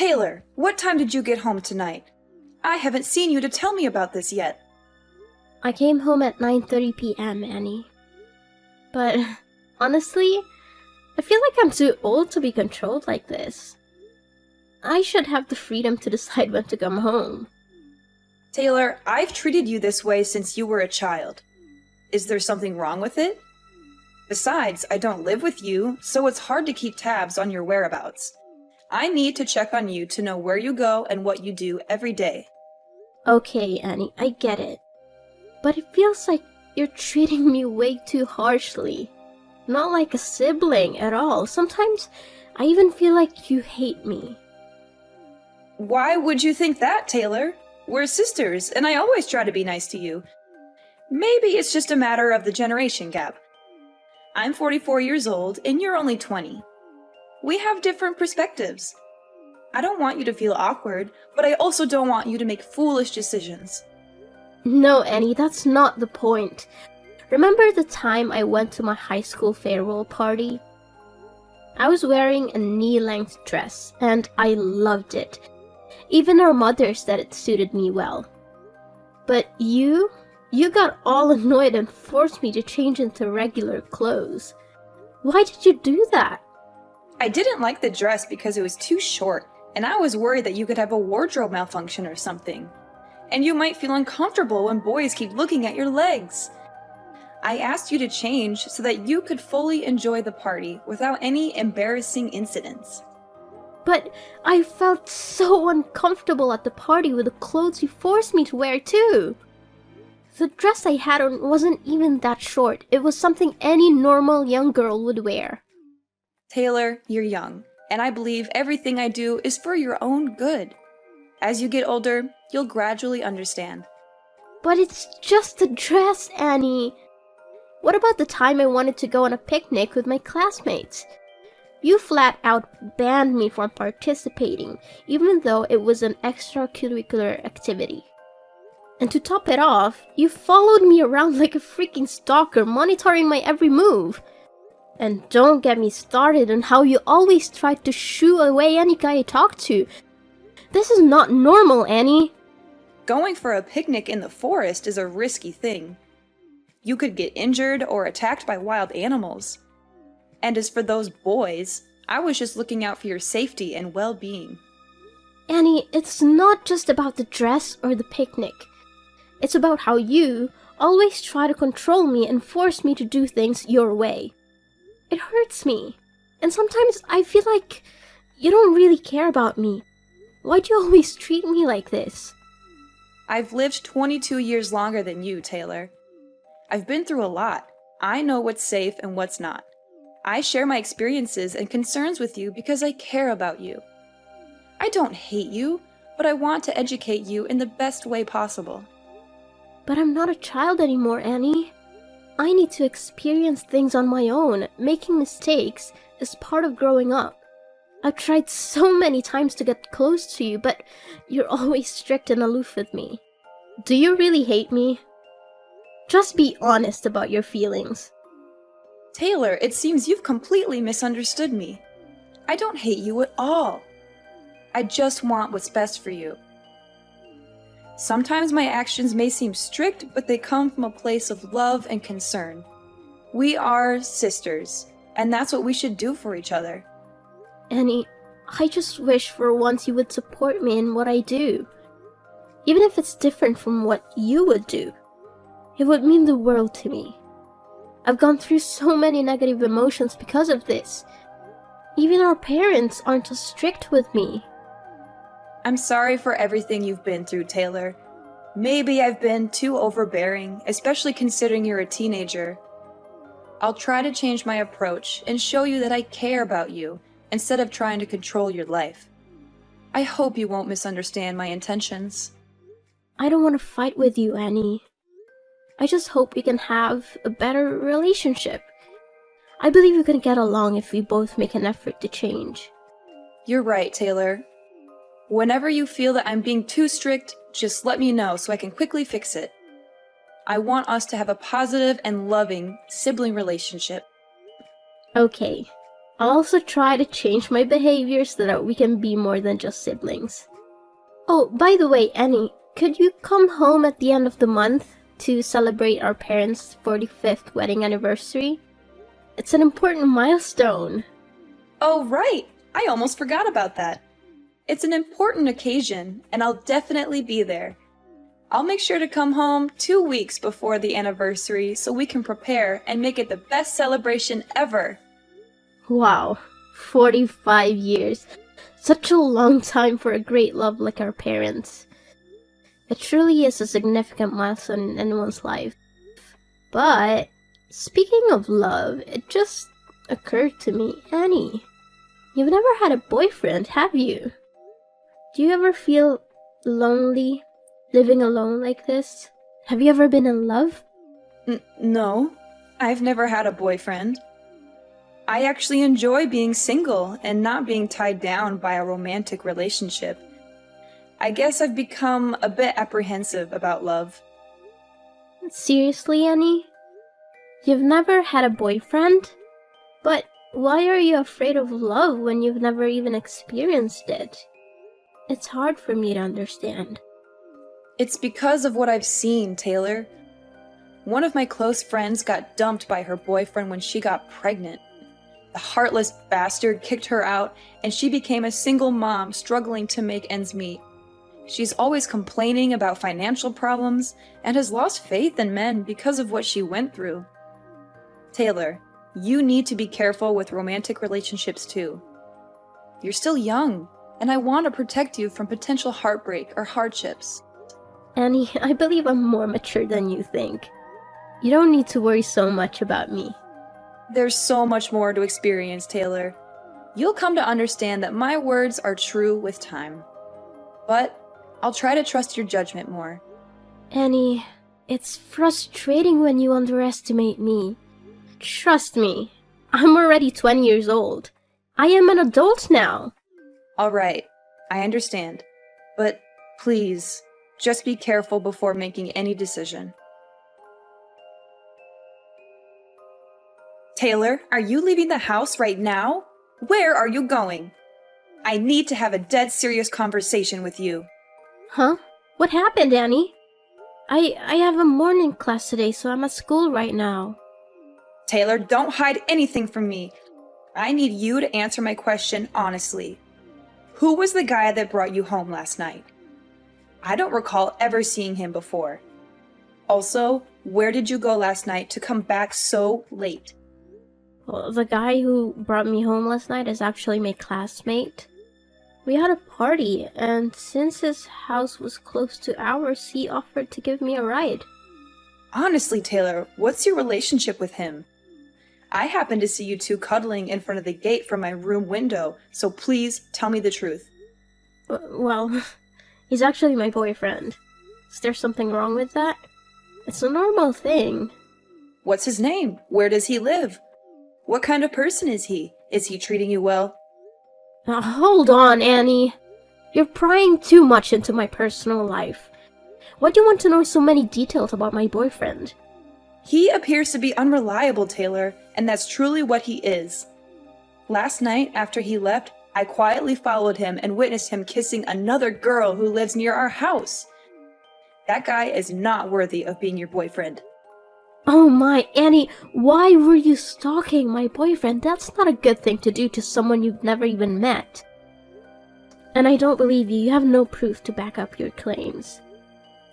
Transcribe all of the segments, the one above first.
Taylor, what time did you get home tonight? I haven't seen you to tell me about this yet. I came home at 9:30 p.m., Annie. But honestly, I feel like I'm too old to be controlled like this. I should have the freedom to decide when to come home. Taylor, I've treated you this way since you were a child. Is there something wrong with it? Besides, I don't live with you, so it's hard to keep tabs on your whereabouts. I need to check on you to know where you go and what you do every day. Okay, Annie, I get it. But it feels like you're treating me way too harshly. Not like a sibling at all. Sometimes I even feel like you hate me. Why would you think that, Taylor? We're sisters, and I always try to be nice to you. Maybe it's just a matter of the generation gap. I'm 44 years old, and you're only 20. We have different perspectives. I don't want you to feel awkward, but I also don't want you to make foolish decisions. No, Annie, that's not the point. Remember the time I went to my high school farewell party? I was wearing a knee-length dress, and I loved it. Even our mother said it suited me well. But you got all annoyed and forced me to change into regular clothes. Why did you do that? I didn't like the dress because it was too short, and I was worried that you could have a wardrobe malfunction or something. And you might feel uncomfortable when boys keep looking at your legs. I asked you to change so that you could fully enjoy the party without any embarrassing incidents. But I felt so uncomfortable at the party with the clothes you forced me to wear too. The dress I had on wasn't even that short. It was something any normal young girl would wear. Taylor, you're young, and I believe everything I do is for your own good. As you get older, you'll gradually understand. But it's just a dress, Annie. What about the time I wanted to go on a picnic with my classmates? You flat out banned me from participating, even though it was an extracurricular activity. And to top it off, you followed me around like a freaking stalker, monitoring my every move. And don't get me started on how you always tried to shoo away any guy I talked to. This is not normal, Annie. Going for a picnic in the forest is a risky thing. You could get injured or attacked by wild animals. And as for those boys, I was just looking out for your safety and well-being. Annie, it's not just about the dress or the picnic. It's about how you always try to control me and force me to do things your way. It hurts me. And sometimes I feel like you don't really care about me. Why do you always treat me like this? I've lived 22 years longer than you, Taylor. I've been through a lot. I know what's safe and what's not. I share my experiences and concerns with you because I care about you. I don't hate you, but I want to educate you in the best way possible. But I'm not a child anymore, Annie. I need to experience things on my own. Making mistakes is part of growing up. I've tried so many times to get close to you, but you're always strict and aloof with me. Do you really hate me? Just be honest about your feelings. Taylor, it seems you've completely misunderstood me. I don't hate you at all. I just want what's best for you. Sometimes my actions may seem strict, but they come from a place of love and concern. We are sisters, and that's what we should do for each other. Annie, I just wish for once you would support me in what I do. Even if it's different from what you would do. It would mean the world to me. I've gone through so many negative emotions because of this. Even our parents aren't as strict with me. I'm sorry for everything you've been through, Taylor. Maybe I've been too overbearing, especially considering you're a teenager. I'll try to change my approach and show you that I care about you, instead of trying to control your life. I hope you won't misunderstand my intentions. I don't want to fight with you, Annie. I just hope we can have a better relationship. I believe we can get along if we both make an effort to change. You're right, Taylor. Whenever you feel that I'm being too strict, just let me know so I can quickly fix it. I want us to have a positive and loving sibling relationship. Okay, I'll also try to change my behavior so that we can be more than just siblings. Oh, by the way, Annie, could you come home at the end of the month to celebrate our parents' 45th wedding anniversary? It's an important milestone. Oh, right! I almost forgot about that. It's an important occasion, and I'll definitely be there. I'll make sure to come home 2 weeks before the anniversary so we can prepare and make it the best celebration ever. Wow, 45 years. Such a long time for a great love like our parents. It truly is a significant milestone in anyone's life. But, speaking of love, it just occurred to me, Annie, you've never had a boyfriend, have you? Do you ever feel lonely, living alone like this? Have you ever been in love? No, I've never had a boyfriend. I actually enjoy being single and not being tied down by a romantic relationship. I guess I've become a bit apprehensive about love. Seriously, Annie? You've never had a boyfriend? But why are you afraid of love when you've never even experienced it? It's hard for me to understand. It's because of what I've seen, Taylor. One of my close friends got dumped by her boyfriend when she got pregnant. The heartless bastard kicked her out, and she became a single mom struggling to make ends meet. She's always complaining about financial problems and has lost faith in men because of what she went through. Taylor, you need to be careful with romantic relationships too. You're still young, and I want to protect you from potential heartbreak or hardships. Annie, I believe I'm more mature than you think. You don't need to worry so much about me. There's so much more to experience, Taylor. You'll come to understand that my words are true with time. But I'll try to trust your judgment more. Annie, it's frustrating when you underestimate me. Trust me, I'm already 20 years old. I am an adult now. All right, I understand. But please, just be careful before making any decision. Taylor, are you leaving the house right now? Where are you going? I need to have a dead serious conversation with you. Huh? What happened, Annie? I have a morning class today, so I'm at school right now. Taylor, don't hide anything from me. I need you to answer my question honestly. Who was the guy that brought you home last night? I don't recall ever seeing him before. Also, where did you go last night to come back so late? Well, the guy who brought me home last night is actually my classmate. We had a party, and since his house was close to ours, he offered to give me a ride. Honestly, Taylor, what's your relationship with him? I happened to see you two cuddling in front of the gate from my room window, so please tell me the truth. Well, he's actually my boyfriend. Is there something wrong with that? It's a normal thing. What's his name? Where does he live? What kind of person is he? Is he treating you well? Now, hold on, Annie. You're prying too much into my personal life. Why do you want to know so many details about my boyfriend? He appears to be unreliable, Taylor, and that's truly what he is. Last night, after he left, I quietly followed him and witnessed him kissing another girl who lives near our house. That guy is not worthy of being your boyfriend. Oh my, Annie, why were you stalking my boyfriend? That's not a good thing to do to someone you've never even met. And I don't believe you. You have no proof to back up your claims.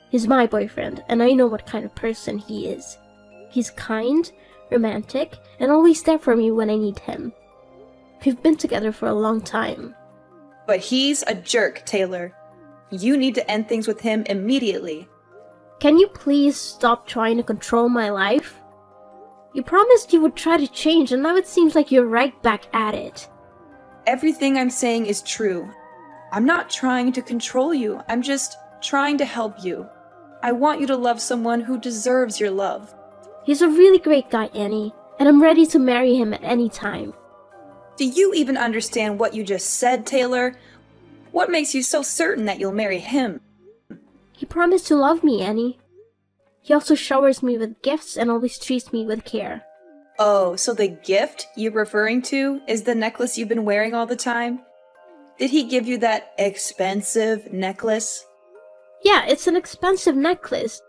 He's my boyfriend, and I know what kind of person he is. He's kind, romantic, and always there for me when I need him. We've been together for a long time. But he's a jerk, Taylor. You need to end things with him immediately. Can you please stop trying to control my life? You promised you would try to change, and now it seems like you're right back at it. Everything I'm saying is true. I'm not trying to control you. I'm just trying to help you. I want you to love someone who deserves your love. He's a really great guy, Annie, and I'm ready to marry him at any time. Do you even understand what you just said, Taylor? What makes you so certain that you'll marry him? He promised to love me, Annie. He also showers me with gifts and always treats me with care. Oh, so the gift you're referring to is the necklace you've been wearing all the time? Did he give you that expensive necklace? Yeah, it's an expensive necklace.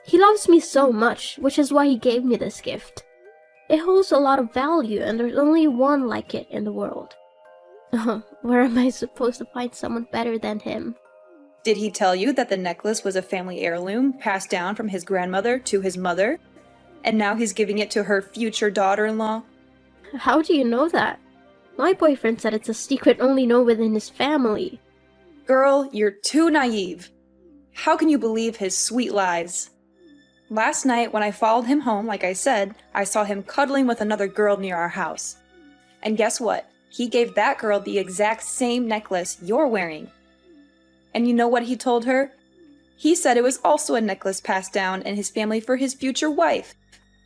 He loves me so much, which is why he gave me this gift. It holds a lot of value, and there's only one like it in the world. Where am I supposed to find someone better than him? Did he tell you that the necklace was a family heirloom passed down from his grandmother to his mother? And now he's giving it to her future daughter-in-law? How do you know that? My boyfriend said it's a secret only known within his family. Girl, you're too naive. How can you believe his sweet lies? Last night, when I followed him home, like I said, I saw him cuddling with another girl near our house. And guess what? He gave that girl the exact same necklace you're wearing. And you know what he told her? He said it was also a necklace passed down in his family for his future wife.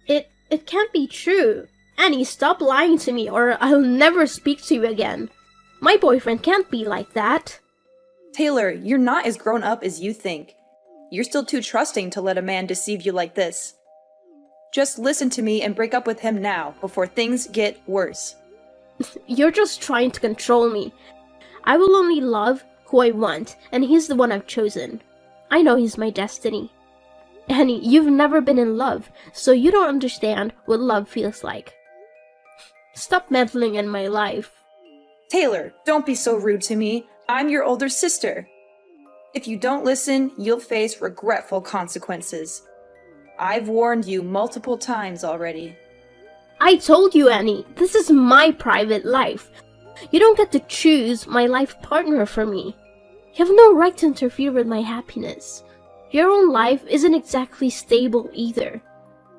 It can't be true. Annie, stop lying to me or I'll never speak to you again. My boyfriend can't be like that. Taylor, you're not as grown up as you think. You're still too trusting to let a man deceive you like this. Just listen to me and break up with him now, before things get worse. You're just trying to control me. I will only love who I want, and he's the one I've chosen. I know he's my destiny. Annie, you've never been in love, so you don't understand what love feels like. Stop meddling in my life. Taylor, don't be so rude to me. I'm your older sister. If you don't listen, you'll face regretful consequences. I've warned you multiple times already. I told you, Annie, this is my private life. You don't get to choose my life partner for me. You have no right to interfere with my happiness. Your own life isn't exactly stable either.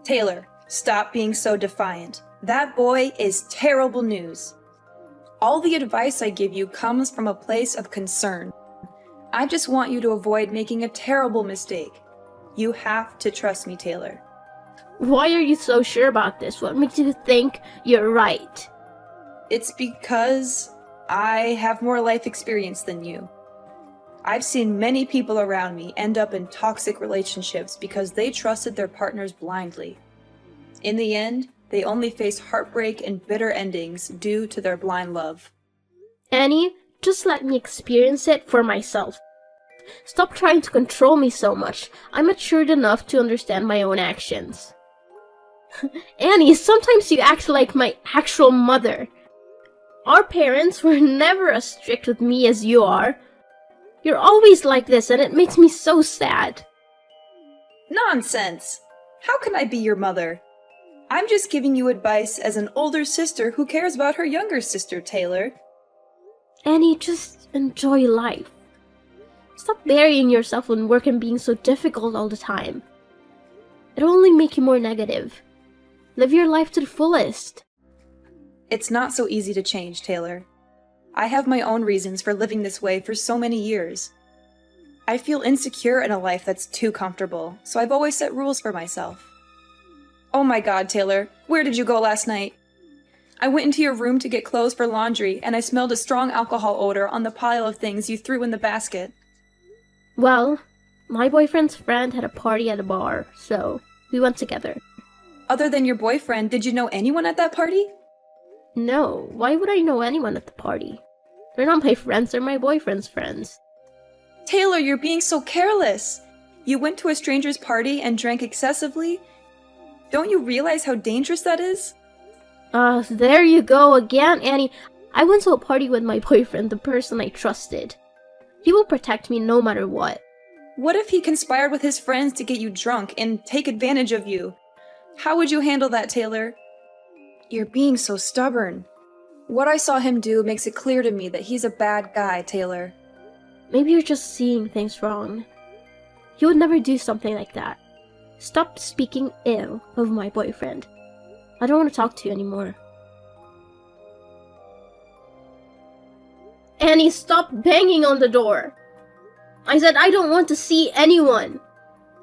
Taylor, stop being so defiant. That boy is terrible news. All the advice I give you comes from a place of concern. I just want you to avoid making a terrible mistake. You have to trust me, Taylor. Why are you so sure about this? What makes you think you're right? It's because I have more life experience than you. I've seen many people around me end up in toxic relationships because they trusted their partners blindly. In the end, they only face heartbreak and bitter endings due to their blind love. Annie, just let me experience it for myself. Stop trying to control me so much. I'm matured enough to understand my own actions. Annie, sometimes you act like my actual mother. Our parents were never as strict with me as you are. You're always like this, and it makes me so sad. Nonsense! How can I be your mother? I'm just giving you advice as an older sister who cares about her younger sister, Taylor. Annie, just enjoy life. Stop burying yourself in work and being so difficult all the time. It'll only make you more negative. Live your life to the fullest. It's not so easy to change, Taylor. I have my own reasons for living this way for so many years. I feel insecure in a life that's too comfortable, so I've always set rules for myself. Oh my God, Taylor, where did you go last night? I went into your room to get clothes for laundry, and I smelled a strong alcohol odor on the pile of things you threw in the basket. Well, my boyfriend's friend had a party at a bar, so we went together. Other than your boyfriend, did you know anyone at that party? No, why would I know anyone at the party? They're not my friends, they're my boyfriend's friends. Taylor, you're being so careless. You went to a stranger's party and drank excessively? Don't you realize how dangerous that is? There you go again, Annie. I went to a party with my boyfriend, the person I trusted. He will protect me no matter what. What if he conspired with his friends to get you drunk and take advantage of you? How would you handle that, Taylor? You're being so stubborn. What I saw him do makes it clear to me that he's a bad guy, Taylor. Maybe you're just seeing things wrong. He would never do something like that. Stop speaking ill of my boyfriend. I don't want to talk to you anymore. Annie, stop banging on the door. I said I don't want to see anyone.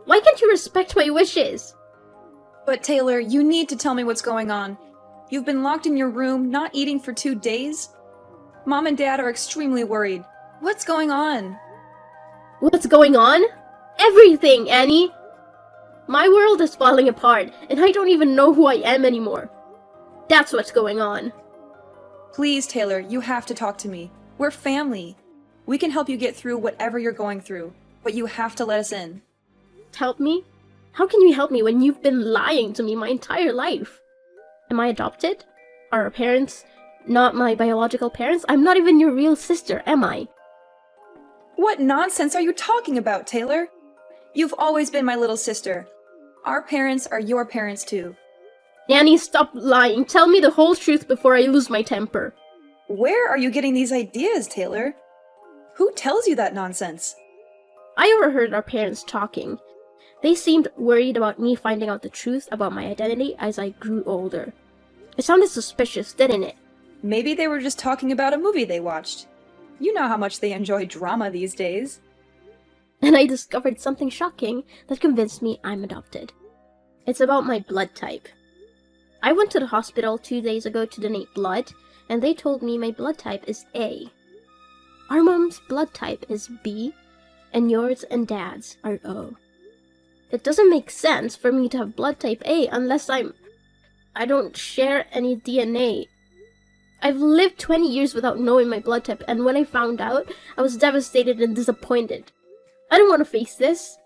Why can't you respect my wishes? But Taylor, you need to tell me what's going on. You've been locked in your room, not eating for 2 days? Mom and Dad are extremely worried. What's going on? What's going on? Everything, Annie! My world is falling apart, and I don't even know who I am anymore. That's what's going on. Please, Taylor, you have to talk to me. We're family. We can help you get through whatever you're going through, but you have to let us in. Help me? How can you help me when you've been lying to me my entire life? Am I adopted? Are our parents not my biological parents? I'm not even your real sister, am I? What nonsense are you talking about, Taylor? You've always been my little sister. Our parents are your parents too. Annie, stop lying. Tell me the whole truth before I lose my temper. Where are you getting these ideas, Taylor? Who tells you that nonsense? I overheard our parents talking. They seemed worried about me finding out the truth about my identity as I grew older. It sounded suspicious, didn't it? Maybe they were just talking about a movie they watched. You know how much they enjoy drama these days. And I discovered something shocking that convinced me I'm adopted. It's about my blood type. I went to the hospital 2 days ago to donate blood, and they told me my blood type is A. Our mom's blood type is B, and yours and dad's are O. It doesn't make sense for me to have blood type A unless I don't share any DNA. I've lived 20 years without knowing my blood type, and when I found out, I was devastated and disappointed. I don't want to face this.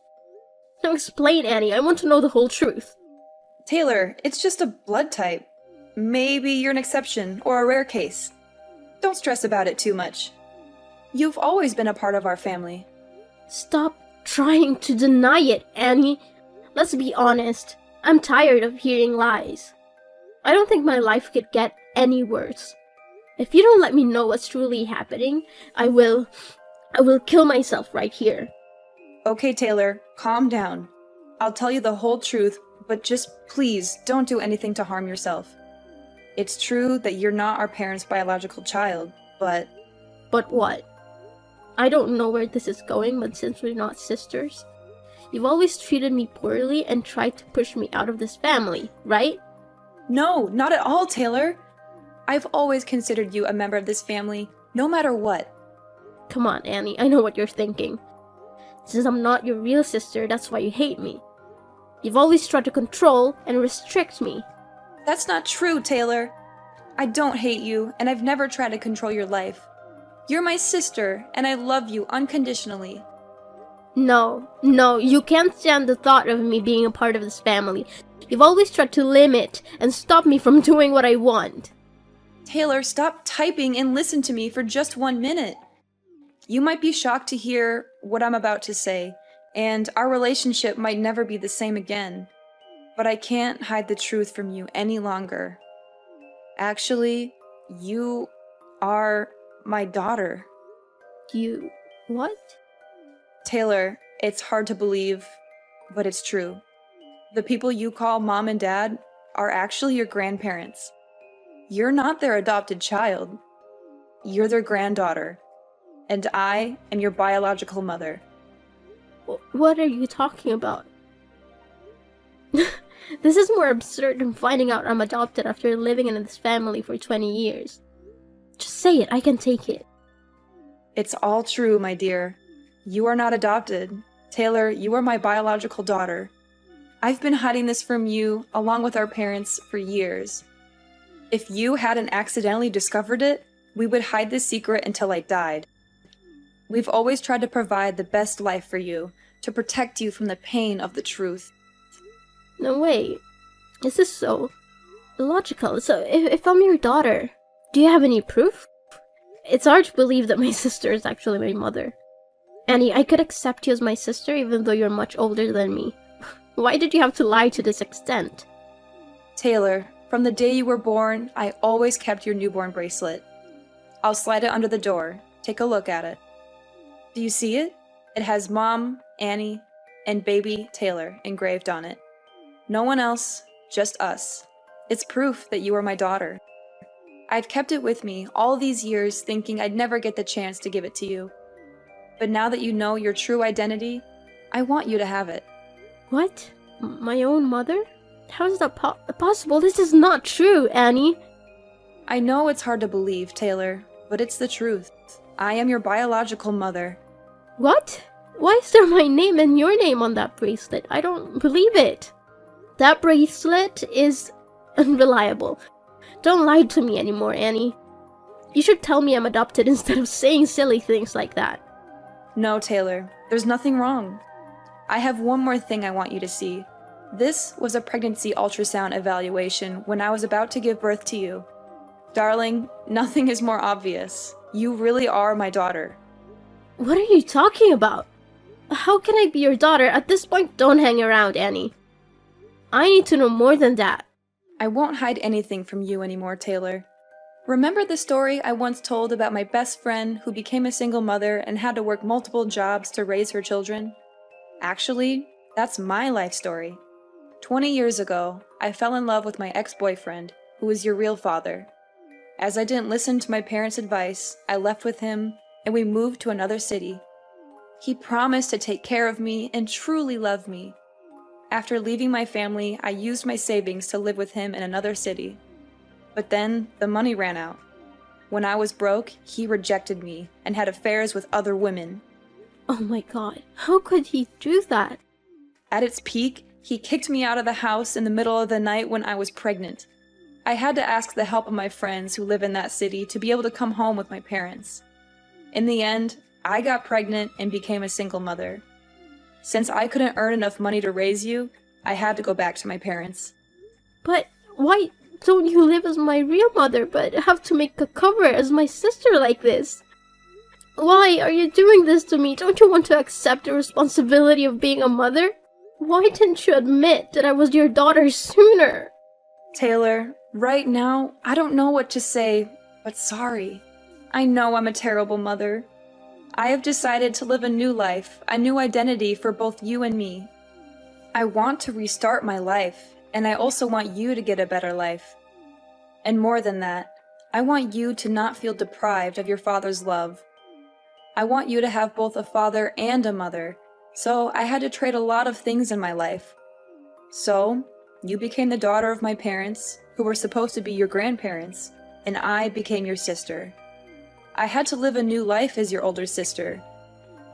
Now explain, Annie. I want to know the whole truth. Taylor, it's just a blood type. Maybe you're an exception or a rare case. Don't stress about it too much. You've always been a part of our family. Stop trying to deny it, Annie. Let's be honest. I'm tired of hearing lies. I don't think my life could get any worse. If you don't let me know what's truly happening, I will kill myself right here. Okay, Taylor, calm down. I'll tell you the whole truth, but just please don't do anything to harm yourself. It's true that you're not our parents' biological child, but... But what? I don't know where this is going, but since we're not sisters, you've always treated me poorly and tried to push me out of this family, right? No, not at all, Taylor. I've always considered you a member of this family, no matter what. Come on, Annie, I know what you're thinking. Since I'm not your real sister, that's why you hate me. You've always tried to control and restrict me. That's not true, Taylor. I don't hate you, and I've never tried to control your life. You're my sister, and I love you unconditionally. No, you can't stand the thought of me being a part of this family. You've always tried to limit and stop me from doing what I want. Taylor, stop typing and listen to me for just 1 minute. You might be shocked to hear what I'm about to say, and our relationship might never be the same again. But I can't hide the truth from you any longer. Actually, you are my daughter. You... what? Taylor, it's hard to believe, but it's true. The people you call mom and dad are actually your grandparents. You're not their adopted child. You're their granddaughter. And I am your biological mother. What are you talking about? This is more absurd than finding out I'm adopted after living in this family for 20 years. Just say it, I can take it. It's all true, my dear. You are not adopted. Taylor, you are my biological daughter. I've been hiding this from you, along with our parents, for years. If you hadn't accidentally discovered it, we would hide this secret until I died. We've always tried to provide the best life for you, to protect you from the pain of the truth. No, wait. Is this so illogical? So, if I'm your daughter, do you have any proof? It's hard to believe that my sister is actually my mother. Annie, I could accept you as my sister even though you're much older than me. Why did you have to lie to this extent? Taylor, from the day you were born, I always kept your newborn bracelet. I'll slide it under the door. Take a look at it. Do you see it? It has Mom, Annie, and baby Taylor engraved on it. No one else, just us. It's proof that you are my daughter. I've kept it with me all these years thinking I'd never get the chance to give it to you. But now that you know your true identity, I want you to have it. What? My own mother? How is that possible? This is not true, Annie. I know it's hard to believe, Taylor, but it's the truth. I am your biological mother. What? Why is there my name and your name on that bracelet? I don't believe it. That bracelet is unreliable. Don't lie to me anymore, Annie. You should tell me I'm adopted instead of saying silly things like that. No, Taylor, there's nothing wrong. I have one more thing I want you to see. This was a pregnancy ultrasound evaluation when I was about to give birth to you. Darling, nothing is more obvious. You really are my daughter. What are you talking about? How can I be your daughter? At this point, don't hang around, Annie. I need to know more than that. I won't hide anything from you anymore, Taylor. Remember the story I once told about my best friend who became a single mother and had to work multiple jobs to raise her children? Actually, that's my life story. 20 years ago, I fell in love with my ex-boyfriend, who was your real father. As I didn't listen to my parents' advice, I left with him, and we moved to another city. He promised to take care of me and truly love me. After leaving my family, I used my savings to live with him in another city. But then, the money ran out. When I was broke, he rejected me and had affairs with other women. Oh my god, how could he do that? At its peak, he kicked me out of the house in the middle of the night when I was pregnant. I had to ask the help of my friends who live in that city to be able to come home with my parents. In the end, I got pregnant and became a single mother. Since I couldn't earn enough money to raise you, I had to go back to my parents. But why don't you live as my real mother but have to make a cover as my sister like this? Why are you doing this to me? Don't you want to accept the responsibility of being a mother? Why didn't you admit that I was your daughter sooner? Taylor, right now, I don't know what to say, but sorry. I know I'm a terrible mother. I have decided to live a new life, a new identity for both you and me. I want to restart my life, and I also want you to get a better life. And more than that, I want you to not feel deprived of your father's love. I want you to have both a father and a mother, so I had to trade a lot of things in my life. So, you became the daughter of my parents, who were supposed to be your grandparents, and I became your sister. I had to live a new life as your older sister.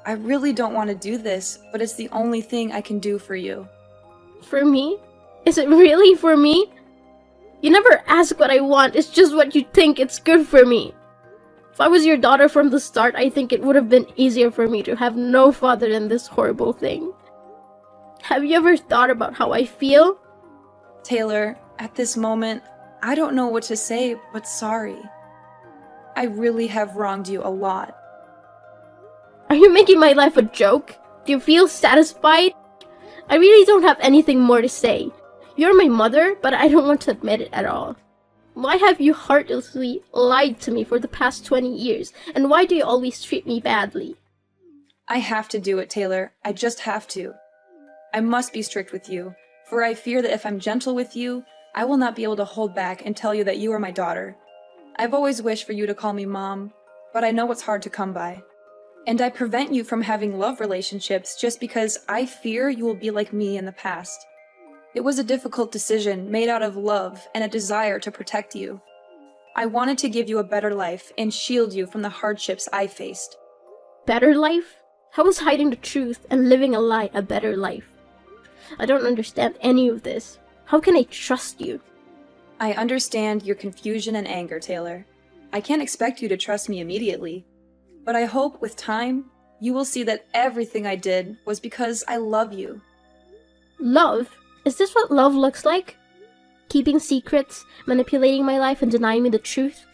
I really don't want to do this, but it's the only thing I can do for you. For me? Is it really for me? You never ask what I want, it's just what you think it's good for me. If I was your daughter from the start, I think it would have been easier for me to have no father than this horrible thing. Have you ever thought about how I feel? Taylor, at this moment, I don't know what to say, but sorry. I really have wronged you a lot. Are you making my life a joke? Do you feel satisfied? I really don't have anything more to say. You're my mother, but I don't want to admit it at all. Why have you heartlessly lied to me for the past 20 years? And why do you always treat me badly? I have to do it, Taylor. I just have to. I must be strict with you, for I fear that if I'm gentle with you, I will not be able to hold back and tell you that you are my daughter. I've always wished for you to call me Mom, but I know it's hard to come by. And I prevent you from having love relationships just because I fear you will be like me in the past. It was a difficult decision made out of love and a desire to protect you. I wanted to give you a better life and shield you from the hardships I faced. Better life? How is hiding the truth and living a lie a better life? I don't understand any of this. How can I trust you? I understand your confusion and anger, Taylor. I can't expect you to trust me immediately, but I hope with time, you will see that everything I did was because I love you. Love? Is this what love looks like? Keeping secrets, manipulating my life, and denying me the truth?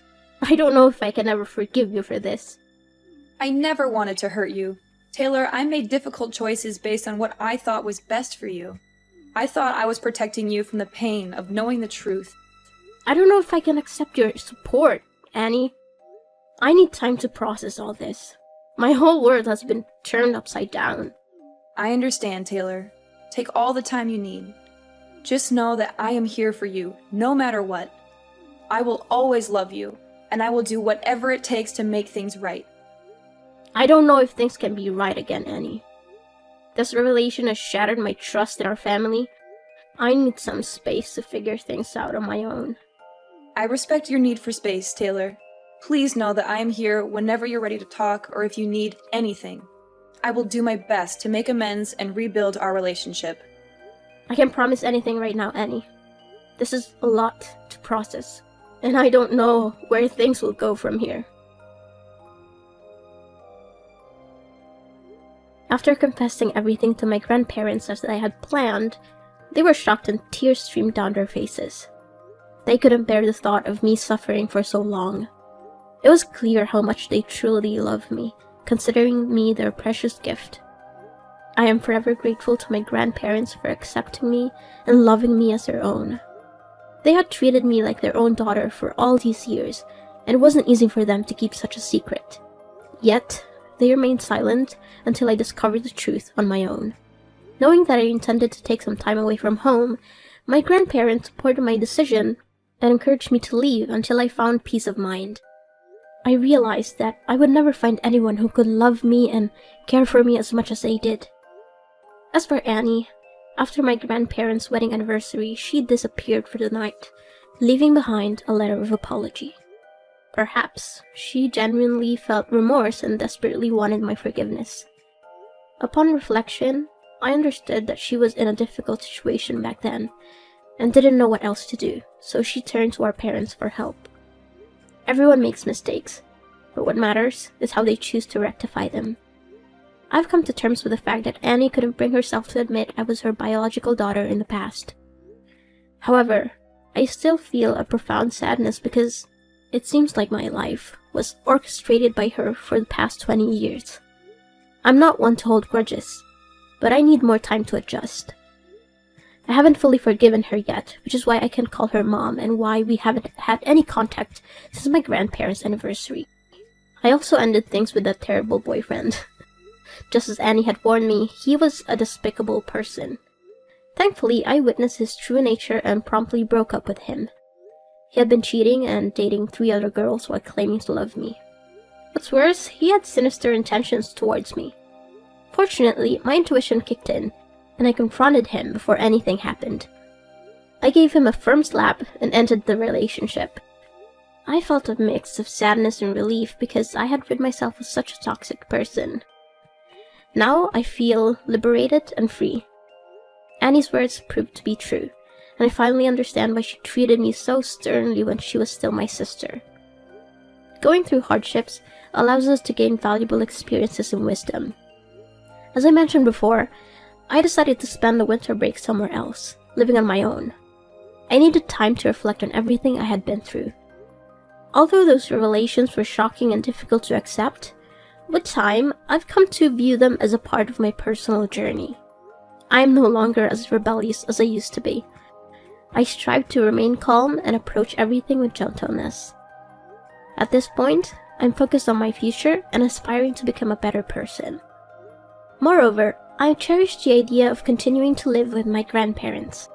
I don't know if I can ever forgive you for this. I never wanted to hurt you. Taylor, I made difficult choices based on what I thought was best for you. I thought I was protecting you from the pain of knowing the truth. I don't know if I can accept your support, Annie. I need time to process all this. My whole world has been turned upside down. I understand, Taylor. Take all the time you need. Just know that I am here for you, no matter what. I will always love you, and I will do whatever it takes to make things right. I don't know if things can be right again, Annie. This revelation has shattered my trust in our family. I need some space to figure things out on my own. I respect your need for space, Taylor. Please know that I am here whenever you're ready to talk or if you need anything. I will do my best to make amends and rebuild our relationship. I can't promise anything right now, Annie. This is a lot to process, and I don't know where things will go from here. After confessing everything to my grandparents as I had planned, they were shocked and tears streamed down their faces. They couldn't bear the thought of me suffering for so long. It was clear how much they truly loved me, considering me their precious gift. I am forever grateful to my grandparents for accepting me and loving me as their own. They had treated me like their own daughter for all these years, and it wasn't easy for them to keep such a secret. Yet, they remained silent until I discovered the truth on my own. Knowing that I intended to take some time away from home, my grandparents supported my decision and encouraged me to leave until I found peace of mind. I realized that I would never find anyone who could love me and care for me as much as they did. As for Annie, after my grandparents' wedding anniversary, she disappeared for the night, leaving behind a letter of apology. Perhaps she genuinely felt remorse and desperately wanted my forgiveness. Upon reflection, I understood that she was in a difficult situation back then and didn't know what else to do, so she turned to our parents for help. Everyone makes mistakes, but what matters is how they choose to rectify them. I've come to terms with the fact that Annie couldn't bring herself to admit I was her biological daughter in the past. However, I still feel a profound sadness because it seems like my life was orchestrated by her for the past 20 years. I'm not one to hold grudges, but I need more time to adjust. I haven't fully forgiven her yet, which is why I can't call her mom and why we haven't had any contact since my grandparents' anniversary. I also ended things with that terrible boyfriend. Just as Annie had warned me, he was a despicable person. Thankfully, I witnessed his true nature and promptly broke up with him. He had been cheating and dating 3 other girls while claiming to love me. What's worse, he had sinister intentions towards me. Fortunately, my intuition kicked in, and I confronted him before anything happened. I gave him a firm slap and ended the relationship. I felt a mix of sadness and relief because I had rid myself of such a toxic person. Now I feel liberated and free. Annie's words proved to be true, and I finally understand why she treated me so sternly when she was still my sister. Going through hardships allows us to gain valuable experiences and wisdom. As I mentioned before, I decided to spend the winter break somewhere else, living on my own. I needed time to reflect on everything I had been through. Although those revelations were shocking and difficult to accept, with time, I've come to view them as a part of my personal journey. I am no longer as rebellious as I used to be. I strive to remain calm and approach everything with gentleness. At this point, I'm focused on my future and aspiring to become a better person. Moreover, I cherish the idea of continuing to live with my grandparents.